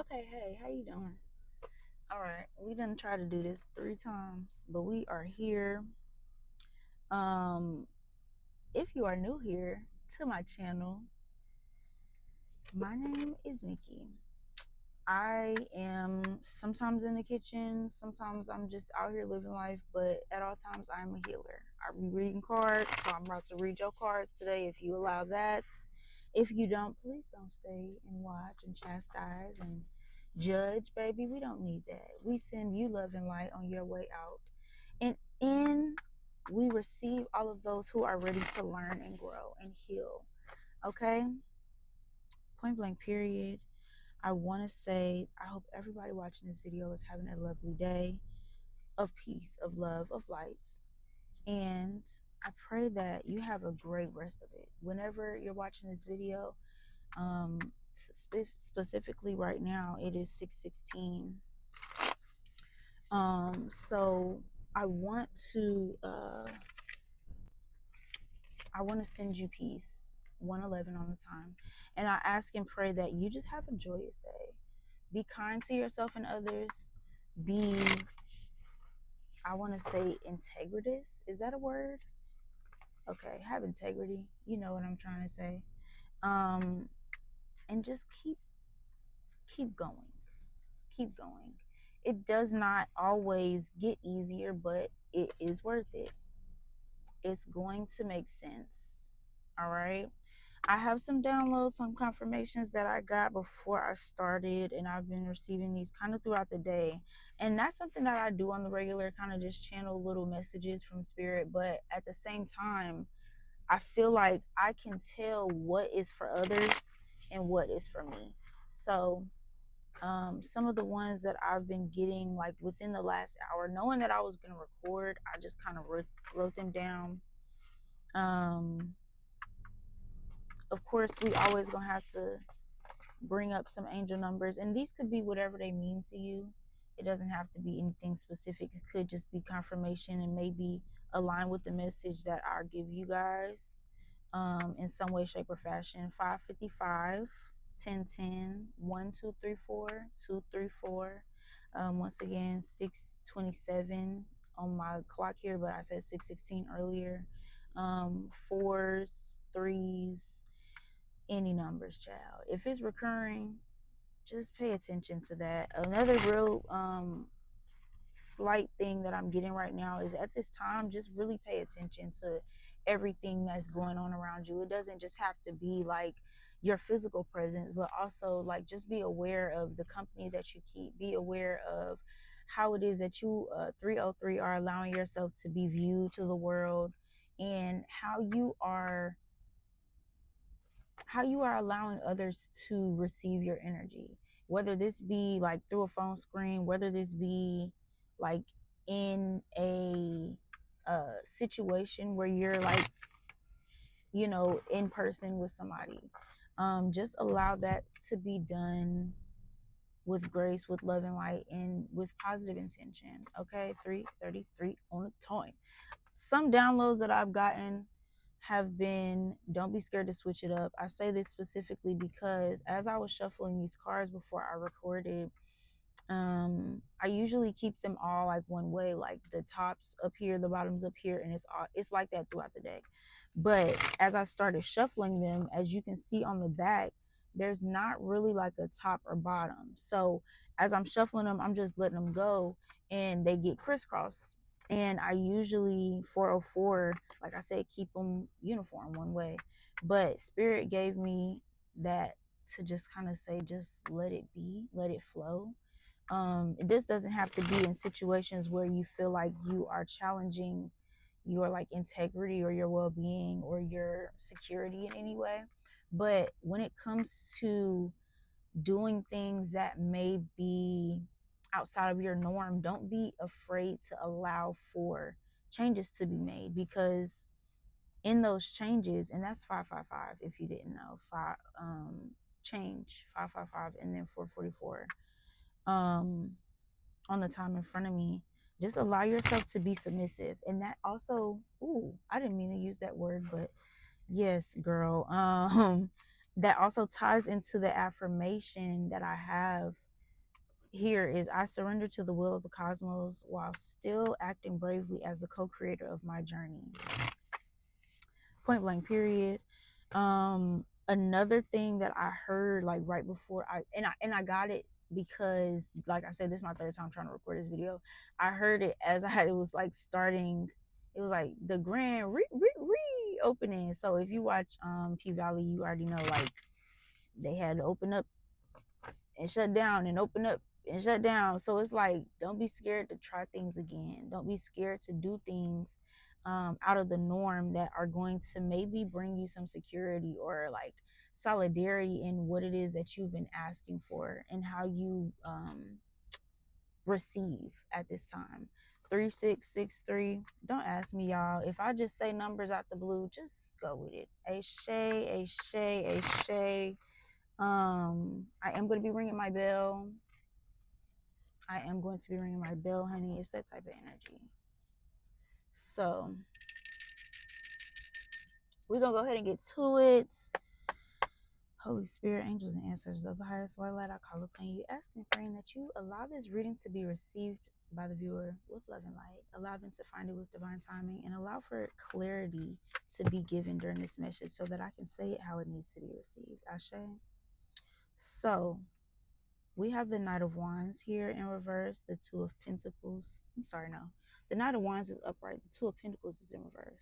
Okay, hey, how you doing? All right, we done tried to do this 3 times, but we are here. Um, if you are new here to my channel, my name is Nikki. I am sometimes in the kitchen, sometimes I'm just out here living life, but at all times I'm a healer. I be reading cards, so I'm about to read your cards today if you allow that. If you don't, please don't stay and watch and chastise and judge, baby. We don't need that. We send you love and light on your way out. And in we receive all of those who are ready to learn and grow and heal. Okay? Point blank period. I want to say, I hope everybody watching this video is having a lovely day of peace, of love, of light. And I pray that you have a great rest of it. Whenever you're watching this video, um, specifically right now, it is 6:16. So I want to, send you peace. 111 on the time. And I ask and pray that you just have a joyous day. Be kind to yourself and others. Be, I want to say, integritous. Is that a word? Okay, have integrity. You know what I'm trying to say. Um, and just keep going. Keep going. It does not always get easier, but it is worth it. It's going to make sense. All right. I have some downloads, some confirmations that I got before I started, and I've been receiving these kind of throughout the day. And that's something that I do on the regular, kind of just channel little messages from spirit. But at the same time, I feel like I can tell what is for others and what is for me. So, some of the ones that I've been getting, like within the last hour, knowing that I was going to record, I just kind of wrote them down. Of course, we always gonna have to bring up some angel numbers, and these could be whatever they mean to you. It doesn't have to be anything specific. It could just be confirmation and maybe align with the message that I give you guys, in some way, shape, or fashion. 555, 1010, 1234, 234. Once again, 627 on my clock here, but I said 616 earlier. Fours, threes, any numbers, child. If it's recurring, just pay attention to that. Another real slight thing that I'm getting right now is, at this time, just really pay attention to everything that's going on around you. It doesn't just have to be like your physical presence, but also like just be aware of the company that you keep. Be aware of how it is that you 303 are allowing yourself to be viewed to the world, and how you are allowing others to receive your energy, whether this be like through a phone screen, whether this be like in a situation where you're like, in person with somebody. Just allow that to be done with grace, with love and light, and with positive intention. Okay, 3:33 on the time. Some downloads that I've gotten have been, don't be scared to switch it up. I say this specifically because as I was shuffling these cards before I recorded, I usually keep them all like one way, like the tops up here, the bottoms up here, and it's like that throughout the deck. But as I started shuffling them, as you can see on the back, there's not really like a top or bottom. So as I'm shuffling them, I'm just letting them go, and they get crisscrossed. And I usually 404, like I said, keep them uniform one way. But spirit gave me that to just kind of say, just let it be, let it flow. This doesn't have to be in situations where you feel like you are challenging your like integrity or your well-being or your security in any way. But when it comes to doing things that may be outside of your norm, don't be afraid to allow for changes to be made, because in those changes, and that's 555 if you didn't know, change 555 and then 444 on the time in front of me. Just allow yourself to be submissive. And that also, ooh, I didn't mean to use that word, but yes, girl. That also ties into the affirmation that I have here is, I surrender to the will of the cosmos while still acting bravely as the co-creator of my journey. Point blank, period. Another thing that I heard like right before I got it because, like I said, this is my third time trying to record this video. I heard it as it was like starting. It was like the grand opening. So if you watch P Valley, you already know like they had to open up and shut down and open up and shut down. So it's like, don't be scared to try things again. Don't be scared to do things out of the norm that are going to maybe bring you some security or like solidarity in what it is that you've been asking for and how you receive at this time. 3663. Don't ask me, y'all. If I just say numbers out the blue, just go with it. A I am going to be ringing my bell. I am going to be ringing my bell, honey. It's that type of energy. So we're going to go ahead and get to it. Holy Spirit, angels and ancestors of the highest white light, I call upon you, asking and praying that you allow this reading to be received by the viewer with love and light. Allow them to find it with divine timing and allow for clarity to be given during this message so that I can say it how it needs to be received. Ashe. So we have the Knight of Wands here in reverse, the Two of Pentacles. I'm sorry, no. The Knight of Wands is upright. The Two of Pentacles is in reverse.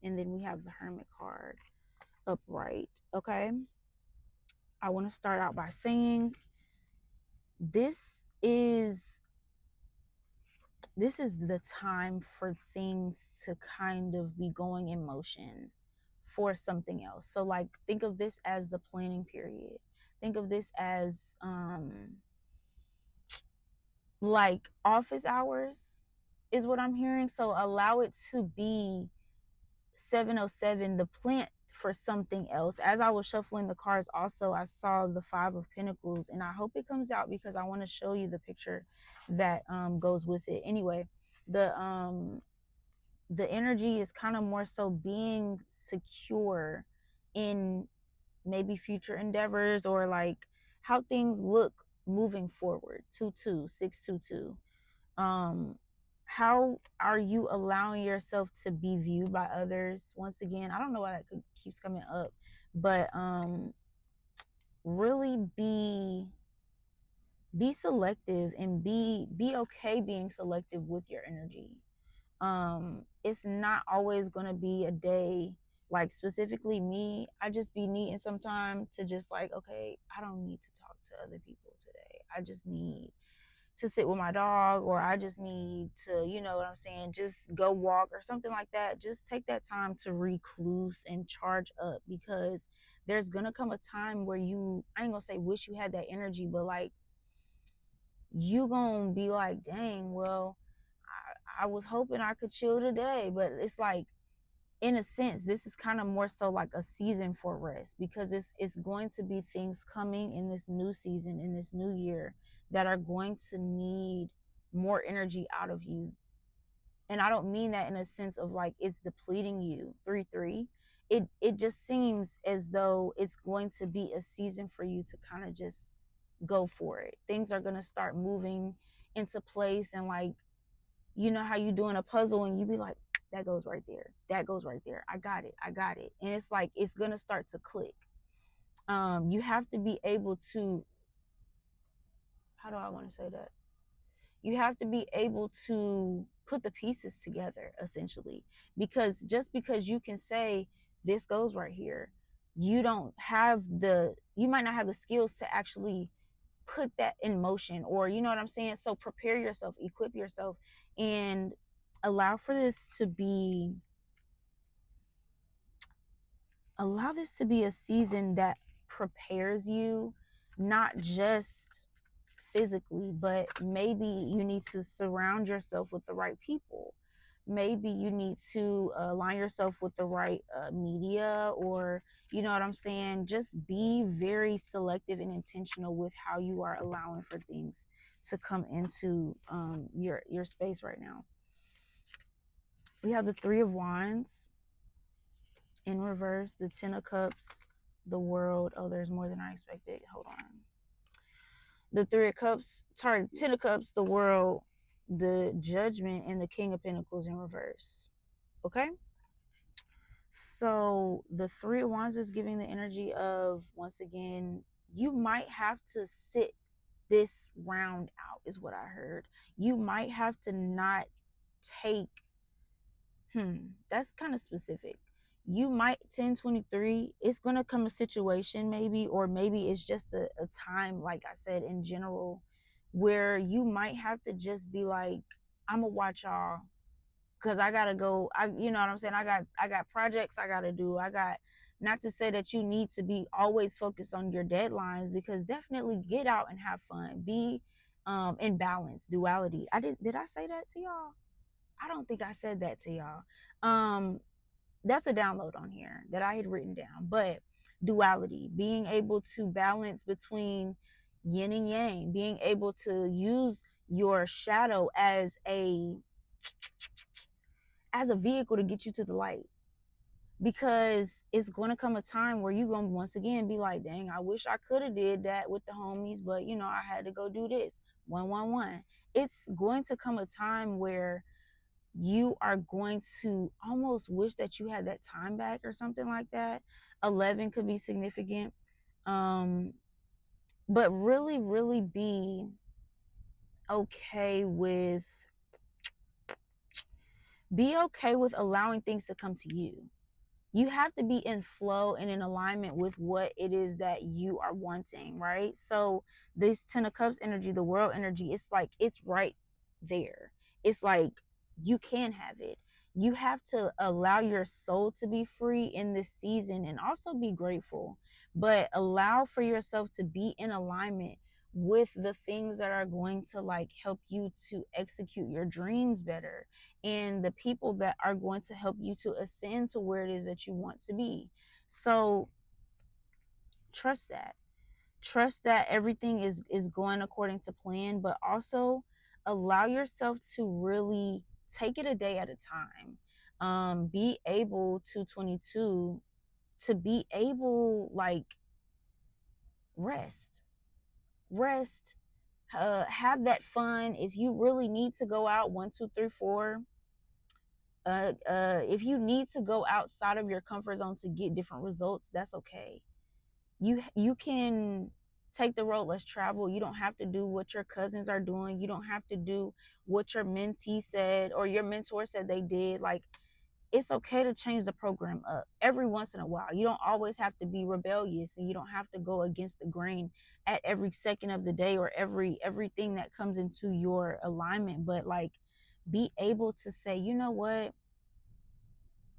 And then we have the Hermit card upright. Okay. I want to start out by saying this is the time for things to kind of be going in motion for something else. So like think of this as the planning period. Think of this as like office hours is what I'm hearing. So allow it to be 707, the plant for something else. As I was shuffling the cards, also I saw the Five of Pentacles, and I hope it comes out because I want to show you the picture that goes with it. Anyway, the energy is kind of more so being secure in maybe future endeavors or like how things look moving forward. 22622. How are you allowing yourself to be viewed by others? Once again, I don't know why that keeps coming up, but really be selective and be okay being selective with your energy. It's not always going to be a day, like specifically me, I just be needing some time to just like, okay, I don't need to talk to other people today. I just need to sit with my dog, or I just need to, you know what I'm saying, just go walk or something like that. Just take that time to recluse and charge up, because there's gonna come a time where you, I ain't gonna say wish you had that energy, but like you gonna be like, dang, well, I was hoping I could chill today. But it's like, in a sense, this is kind of more so like a season for rest, because it's going to be things coming in this new season, in this new year, that are going to need more energy out of you. And I don't mean that in a sense of like it's depleting you. 3-3. It just seems as though it's going to be a season for you to kind of just go for it. Things are going to start moving into place, and like, you know how you doing a puzzle and you be like, that goes right there, that goes right there, I got it, and it's like it's gonna start to click. You have to be able to, how do I want to say that, you have to be able to put the pieces together, essentially, because just because you can say this goes right here, you might not have the skills to actually put that in motion, or you know what I'm saying. So prepare yourself, equip yourself, and allow this to be a season that prepares you, not just physically, but maybe you need to surround yourself with the right people. Maybe you need to align yourself with the right media, or you know what I'm saying. Just be very selective and intentional with how you are allowing for things to come into your space right now. We have the Three of Wands in reverse, the Ten of Cups, the World. Oh, there's more than I expected. Hold on. The Three of Cups, sorry, Ten of Cups, the World, the Judgment, and the King of Pentacles in reverse. Okay? So the Three of Wands is giving the energy of, once again, you might have to sit this round out, is what I heard. You might have to not take, that's kind of specific. You might 1023, it's gonna come a situation maybe, or maybe it's just a time, like I said, in general, where you might have to just be like, I'm gonna watch y'all because I gotta go. You know what I'm saying? I got projects I gotta do. I got, not to say that you need to be always focused on your deadlines, because definitely get out and have fun. Be in balance, duality. Did I say that to y'all? I don't think I said that to y'all. That's a download on here that I had written down. But duality, being able to balance between yin and yang, being able to use your shadow as a vehicle to get you to the light, because it's going to come a time where you're going to once again be like, dang, I wish I could have did that with the homies, but you know, I had to go do this. 111. It's going to come a time where you are going to almost wish that you had that time back or something like that. 11 could be significant. But really be okay with allowing things to come to you. You have to be in flow and in alignment with what it is that you are wanting, right? So this Ten of Cups energy, the World energy, it's like it's right there. It's like you can have it. You have to allow your soul to be free in this season and also be grateful, but allow for yourself to be in alignment with the things that are going to like help you to execute your dreams better, and the people that are going to help you to ascend to where it is that you want to be. So trust that. Trust that everything is going according to plan, but also allow yourself to really take it a day at a time. Be able to 22 to be able like rest, rest, have that fun. If you really need to go out, 1, 2, 3, 4, if you need to go outside of your comfort zone to get different results, that's okay. You can take the road less traveled. You don't have to do what your cousins are doing. You don't have to do what your mentee said or your mentor said they did. Like, it's okay to change the program up every once in a while. You don't always have to be rebellious, and you don't have to go against the grain at every second of the day or everything that comes into your alignment. But like, be able to say, you know what,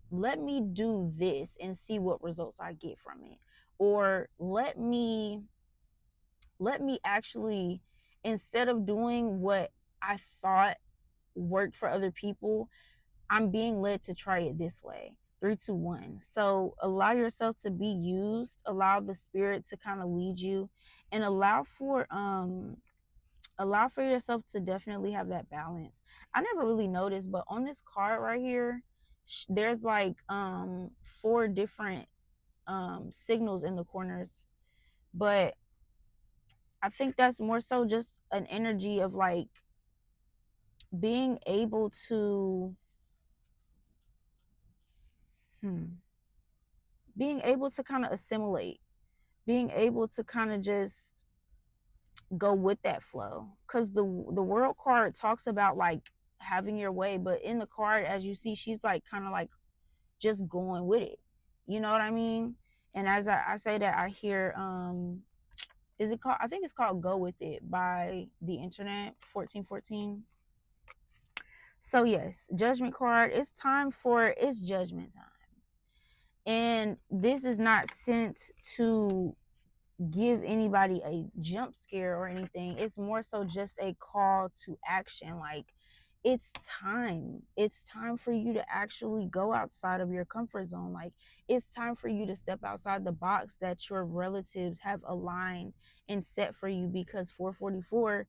let me do this and see what results I get from it. Or let me actually, instead of doing what I thought worked for other people, I'm being led to try it this way. 3, 2, 1. So allow yourself to be used, allow the spirit to kind of lead you, and allow for yourself to definitely have that balance. I never really noticed, but on this card right here, there's like 4 different signals in the corners, but I think that's more so just an energy of like being able to being able to kind of assimilate, being able to kind of just go with that flow, because the world card talks about like having your way, but in the card, as you see, she's like kind of like just going with it, you know what I mean? And as I say that, I hear is it called, I think it's called Go With It by The Internet 1414. So yes, judgment card, it's judgment time. And this is not sent to give anybody a jump scare or anything. It's more so just a call to action. Like, it's time. It's time for you to actually go outside of your comfort zone. Like, it's time for you to step outside the box that your relatives have aligned and set for you, because 444,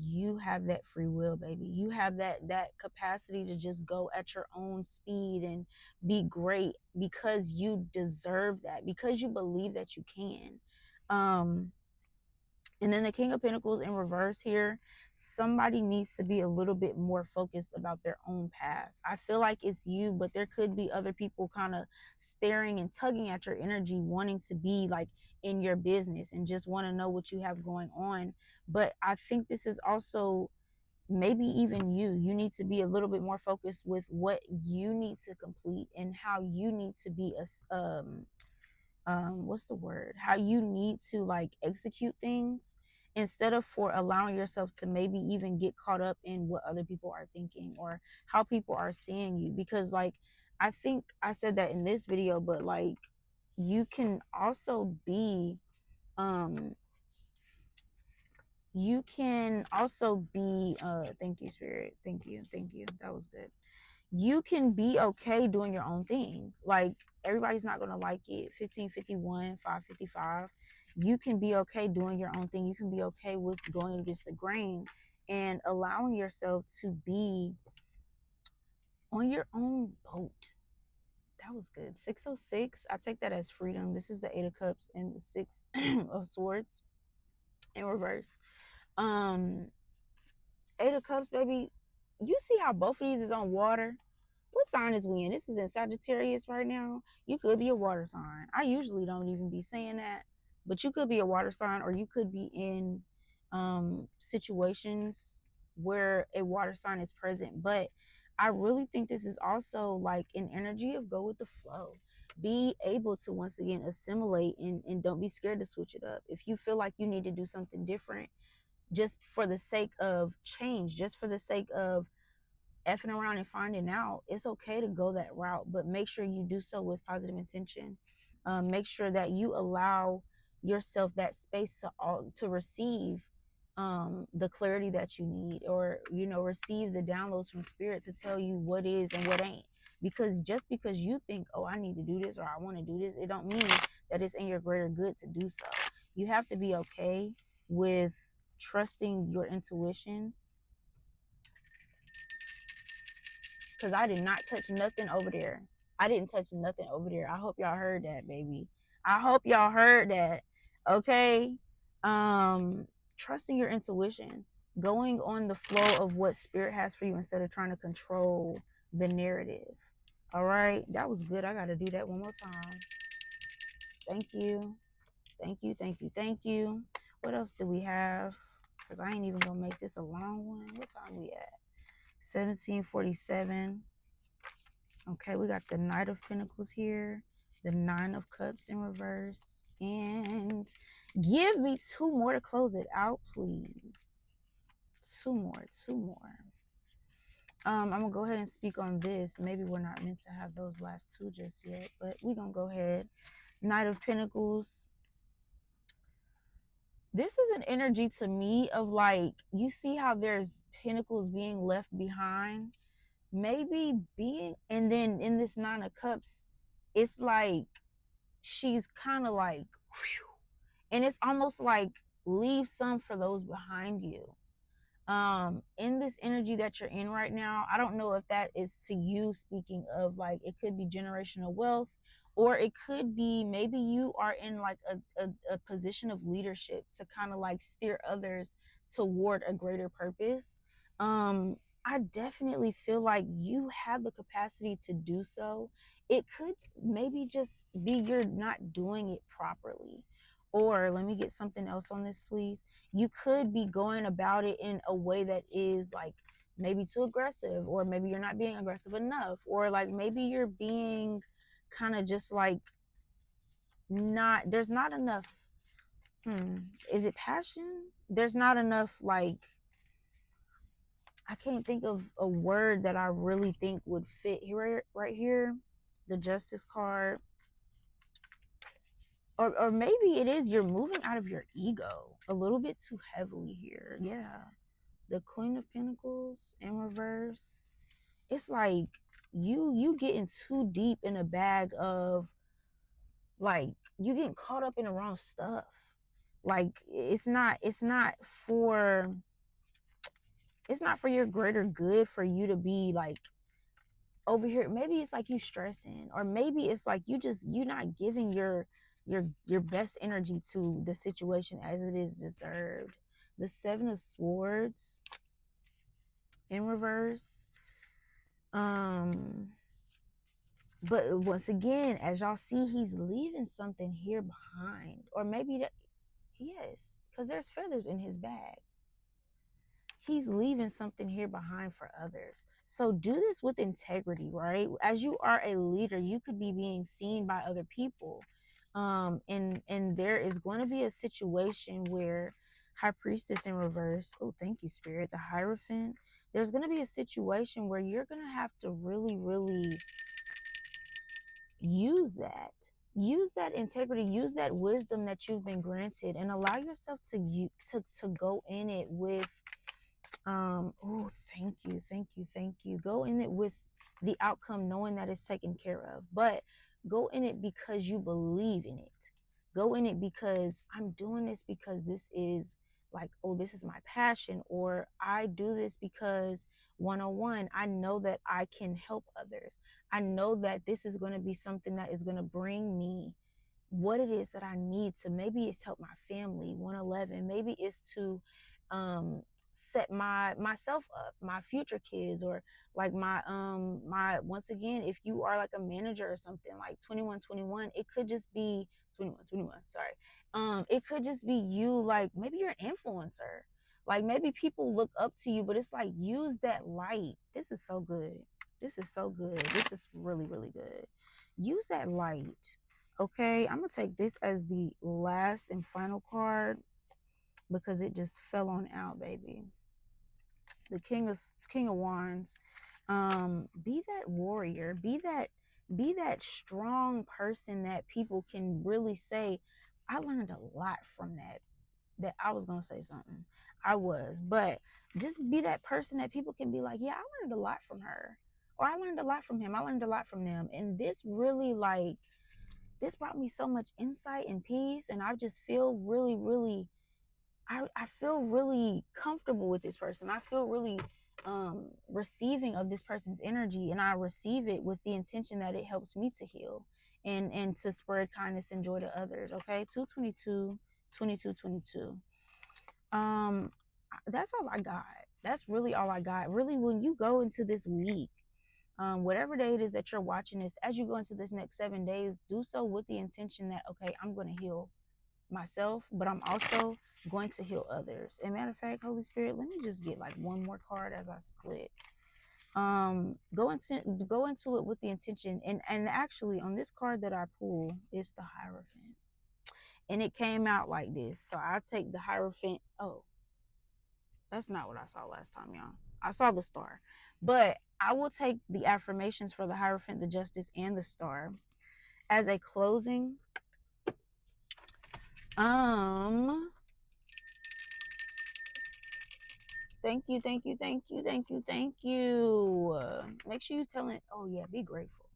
you have that free will, baby. You have that capacity to just go at your own speed and be great, because you deserve that, because you believe that you can. And then the King of Pentacles in reverse here, somebody needs to be a little bit more focused about their own path. I feel like it's you, but there could be other people kind of staring and tugging at your energy, wanting to be like in your business and just want to know what you have going on. But I think this is also maybe even you need to be a little bit more focused with what you need to complete and how you need to be what's the word, how you need to like execute things, instead of for allowing yourself to maybe even get caught up in what other people are thinking or how people are seeing you. Because like, I think I said that in this video, but like, you can also be um you can also be thank you, spirit, thank you, that was good. You can be okay doing your own thing. Like, everybody's not gonna like it. 1551, 555. You can be okay doing your own thing. You can be okay with going against the grain and allowing yourself to be on your own boat. That was good. 606. I take that as freedom. This is the 8 of Cups and the 6 of Swords in reverse. Um, 8 of Cups, baby. You see how both of these is on water? What sign is we in? This is in Sagittarius right now. You could be a water sign. I usually don't even be saying that, but you could be a water sign, or you could be in situations where a water sign is present. But I really think this is also like an energy of go with the flow. Be able to once again assimilate, and don't be scared to switch it up. If you feel like you need to do something different, just for the sake of change, just for the sake of effing around and finding out, it's okay to go that route, but make sure you do so with positive intention. Make sure that you allow yourself that space to receive the clarity that you need, or receive the downloads from spirit to tell you what is and what ain't. Because just because you think, oh, I need to do this or I want to do this, it don't mean that it's in your greater good to do so. You have to be okay with trusting your intuition, because I did not touch nothing over there. I didn't touch nothing over there. I hope y'all heard that, baby. I hope y'all heard that. Okay. Trusting your intuition, going on the flow of what spirit has for you instead of trying to control the narrative. All right. That was good. I got to do that one more time. Thank you. Thank you. Thank you. Thank you. What else do we have? Because I ain't even going to make this a long one. What time we at? 1747. Okay, we got the Knight of Pentacles here, the 9 of Cups in reverse, and give me 2 more to close it out, please. 2 more, 2 more. I'm gonna go ahead and speak on this. Maybe we're not meant to have those last 2 just yet, but we're gonna go ahead. Knight of Pentacles. This is an energy to me of like, you see how there's pentacles being left behind, maybe being, and then in this 9 of Cups, it's like she's kind of like whew, and it's almost like leave some for those behind you. In this energy that you're in right now, I don't know if that is to you, speaking of like, it could be generational wealth, or it could be maybe you are in like a position of leadership to kind of like steer others toward a greater purpose. I definitely feel like you have the capacity to do so. It could maybe just be you're not doing it properly. Or let me get something else on this, please. You could be going about it in a way that is like maybe too aggressive, or maybe you're not being aggressive enough, or like maybe you're being kind of just like, not, there's not enough, is it passion? There's not enough, like, I can't think of a word that I really think would fit here, right here. The Justice card. Or maybe it is you're moving out of your ego a little bit too heavily here. Yeah. The Queen of Pentacles in reverse. It's like you getting too deep in a bag of, like, you getting caught up in the wrong stuff. Like, for it's not for your greater good for you to be like over here. Maybe it's like you stressing, or maybe it's like you not giving your your best energy to the situation as it is deserved. The Seven of Swords in reverse. But once again, as y'all see, he's leaving something here behind, or maybe that, yes, because there's feathers in his bag. He's leaving something here behind for others. So do this with integrity, right? As you are a leader, you could be being seen by other people. And there is going to be a situation where High Priestess in reverse. Oh, thank you, Spirit. The Hierophant. There's going to be a situation where you're going to have to really, really use that integrity, use that wisdom that you've been granted, and allow yourself to go in it with oh, thank you, go in it with the outcome knowing that it's taken care of, but go in it because you believe in it. Go in it because I'm doing this because this is like, oh, this is my passion, or I do this because 101, I know that I can help others. I know that this is going to be something that is going to bring me what it is that I need to. Maybe it's help my family. 111, maybe it's to set myself up, my future kids, or like my once again, if you are like a manager or something, like 2121, it could just be 2121, sorry. It could just be you, like maybe you're an influencer, like maybe people look up to you, but it's like, use that light. This is so good. This is so good. This is really, really good. Use that light. Okay, I'm gonna take this as the last and final card because it just fell on out, baby. The King of Wands. Be that warrior. Be that strong person that people can really say, I learned a lot from that. That I was gonna say something. I was, but just be that person that people can be like, yeah, I learned a lot from her, or I learned a lot from him. I learned a lot from them, and this really like this brought me so much insight and peace, and I just feel really, really, I feel really comfortable with this person. I feel really receiving of this person's energy, and I receive it with the intention that it helps me to heal and to spread kindness and joy to others. Okay, 222, 22, 22. That's all I got. That's really all I got. Really, when you go into this week, whatever day it is that you're watching this, as you go into this next 7 days, do so with the intention that, okay, I'm going to heal myself, but I'm also going to heal others. And matter of fact, Holy Spirit, let me just get like one more card as I split. Go into it with the intention, and actually on this card that I pull, it's the Hierophant, and it came out like this. So I'll take the Hierophant. Oh, that's not what I saw last time, y'all. I saw the star. But I will take the affirmations for the Hierophant, the Justice, and the Star as a closing. Thank you, thank you, thank you, thank you, thank you. Make sure you tell it. Oh yeah, be grateful.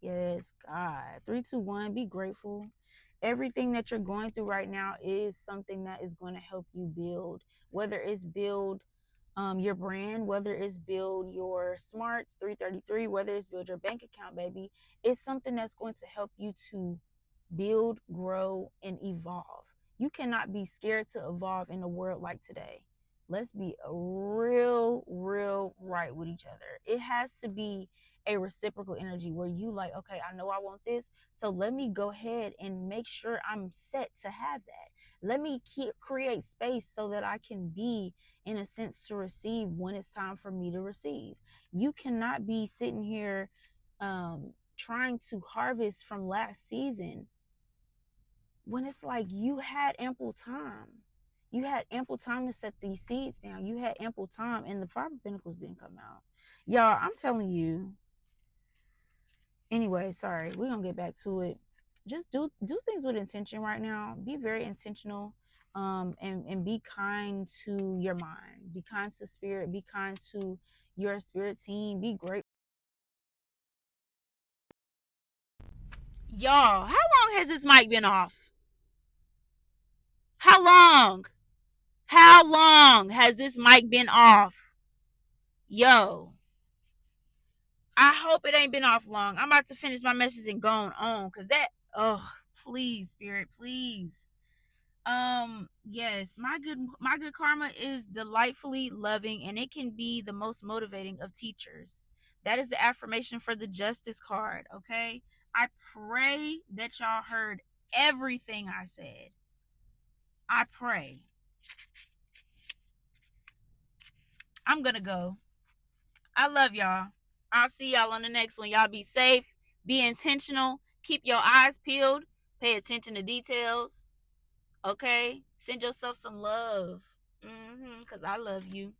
Yes, God. 321, be grateful. Everything that you're going through right now is something that is going to help you build, whether it's build your brand, whether it's build your smarts, 333, whether it's build your bank account, baby. It's something that's going to help you to build, grow, and evolve. You cannot be scared to evolve in a world like today. Let's be real right with each other. It has to be a reciprocal energy where you like, okay, I know I want this, so let me go ahead and make sure I'm set to have that. Let me create space so that I can be, in a sense, to receive when it's time for me to receive. You cannot be sitting here trying to harvest from last season when it's like you had ample time. You had ample time to set these seeds down. You had ample time, and the Five of Pentacles didn't come out. Y'all, I'm telling you. Anyway, sorry. We're gonna get back to it. Just do things with intention right now. Be very intentional. And be kind to your mind. Be kind to spirit. Be kind to your spirit team. Be great. Y'all, how long has this mic been off? How long? How long has this mic been off? Yo, I hope it ain't been off long. I'm about to finish my message and going on because that, oh, Please, Spirit, please. Yes, my good karma is delightfully loving, and it can be the most motivating of teachers. That is the affirmation for the justice card. Okay, I pray that y'all heard everything I said. I pray. I'm gonna go. I love y'all. I'll see y'all on the next one. Y'all be safe, be intentional, keep your eyes peeled, pay attention to details. Okay, send yourself some love. Cause I love you.